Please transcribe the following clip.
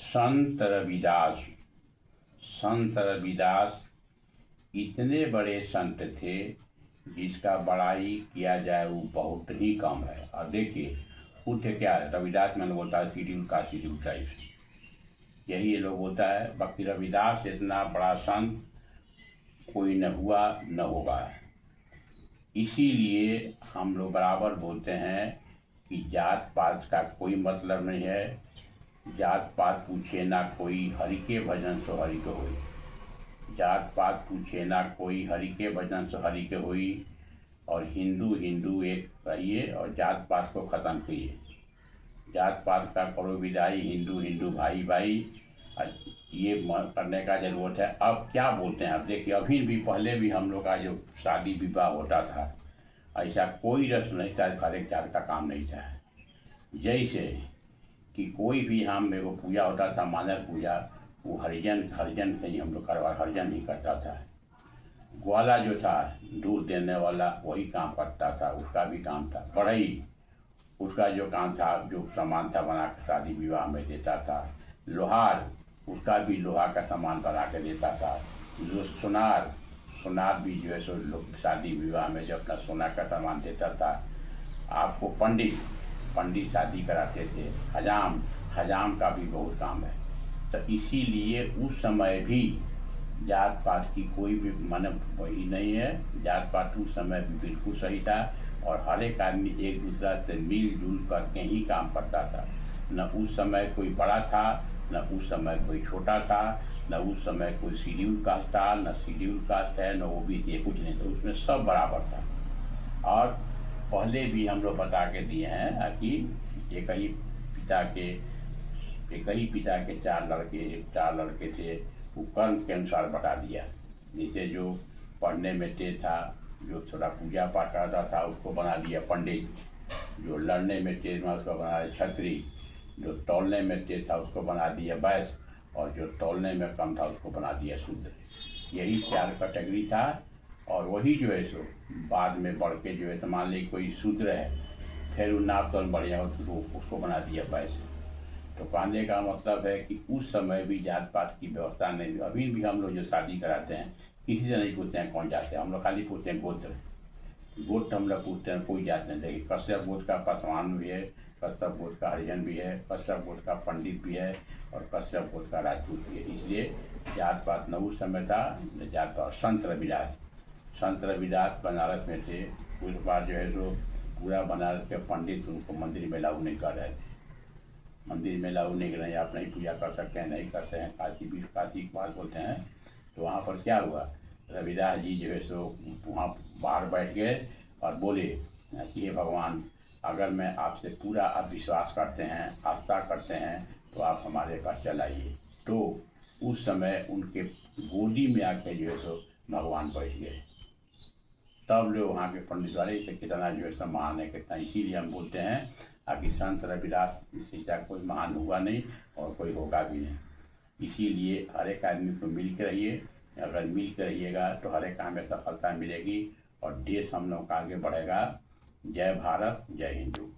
संत रविदास इतने बड़े संत थे जिसका बड़ाई किया जाए वो बहुत ही कम है। और देखिए खुद क्या रविदास मैंने बोलता है शेड्यूल का शेड्यूल टाइप, यही ये लोग होता है। बाकी रविदास इतना बड़ा संत कोई न हुआ न होगा। इसीलिए हम लोग बराबर बोलते हैं कि जात पात का कोई मतलब नहीं है। जात पात पूछे ना कोई, हरि के भजन सो हरि के होई। जात पात पूछे ना कोई, हरि के भजन सो हरि के होई। और हिंदू हिंदू एक रहिए और जात पात को ख़त्म कीजिए। जात पात का करो विदाई, हिंदू हिंदू भाई भाई, ये करने का ज़रूरत है। अब क्या बोलते हैं, अब देखिए अभी भी पहले भी हम लोग का जो शादी विवाह होता था ऐसा कोई रस्म नहीं था, हर एक जात का काम नहीं था। जैसे कि कोई भी हम मेरे को पूजा होता था, मानर पूजा, वो हरिजन से ही हम लोग करवा, हरिजन ही करता था। ग्वाला जो था दूध देने वाला वही काम करता था, उसका भी काम था। बढ़ई उसका जो काम था, जो सामान था बना के शादी विवाह में देता था। लोहार उसका भी लोहा का सामान बना के देता था। जो सुनार भी जो है सो लोग शादी विवाह में जो अपना सोना का सामान देता था। आपको पंडित शादी कराते थे। हजाम का भी बहुत काम है। तो इसीलिए उस समय भी जात पात की कोई भी मतलब वही नहीं है। जात पात उस समय भी बिल्कुल सही था और हर एक आदमी एक दूसरा से मिलजुल करके ही काम करता था। न उस समय कोई बड़ा था, न उस समय कोई छोटा था, न उस समय कोई शेड्यूल कास्ट था, न शेड्यूल कास्ट है, न ओबीसी, कुछ नहीं था, उसमें सब बराबर था। और पहले भी हम लोग बता के दिए हैं कि एक ही पिता के चार लड़के थे, वो कर्म के अनुसार बता दिया। जैसे जो पढ़ने में तेज था, जो थोड़ा पूजा पाठ करता था उसको बना दिया पंडित, जो लड़ने में तेज था उसको बना दिया छत्री, जो तौलने में तेज था उसको बना दिया वैश्य, और जो तौलने में कम था उसको बना दिया शूद्र। यही 4 कैटेगरी था। और वही जो है सो बाद में बढ़ के जो है मान ली कोई शूद्र है, फिर वो नाप तौल बढ़िया हो तो उसको बना दिया वैश्य। तो कहने का मतलब है कि उस समय भी जात पात की व्यवस्था नहीं थी। अभी भी हम लोग जो शादी कराते हैं किसी से नहीं पूछते हैं कौन जाते हैं, हम लोग खाली पूछते हैं गोत्र हम लोग पूछते हैं, कोई जात नहीं। देखिए कश्यप गोत्र का पासवान भी है, कश्यप गोत्र का हरिजन भी है, कश्यप गोत्र का पंडित भी है और कश्यप गोत्र का राजपूत भी है। इसलिए जात पात न उस समय था न जात पात। संत रविदास बनारस में थे। उस बार जो है सो पूरा बनारस के पंडित उनको मंदिर में लागू नहीं कर रहे थे। मंदिर में लागू नहीं कर रहे हैं, आप नहीं पूजा कर सकते हैं, नहीं करते हैं। काशी की बात बोलते हैं। तो वहाँ पर क्या हुआ, रविदास जी जो है सो वहाँ बाहर बैठ गए और बोले कि हे भगवान, अगर मैं आपसे पूरा आप विश्वास करते हैं, आस्था करते हैं तो आप हमारे पास चलाइए। तो उस समय उनके गोदी में आके जो है सो भगवान बैठ गए। तब जो वहाँ के पंडित वाले से कितना जो है सब महान है कितना। इसीलिए हम बोलते हैं कि संत रविदास जैसा कोई महान हुआ नहीं और कोई होगा भी नहीं। इसीलिए हर एक आदमी को मिल के रहिए। अगर मिल के रहिएगा तो हर एक काम में सफलता मिलेगी और देश हम लोग का आगे बढ़ेगा। जय भारत, जय हिंदू।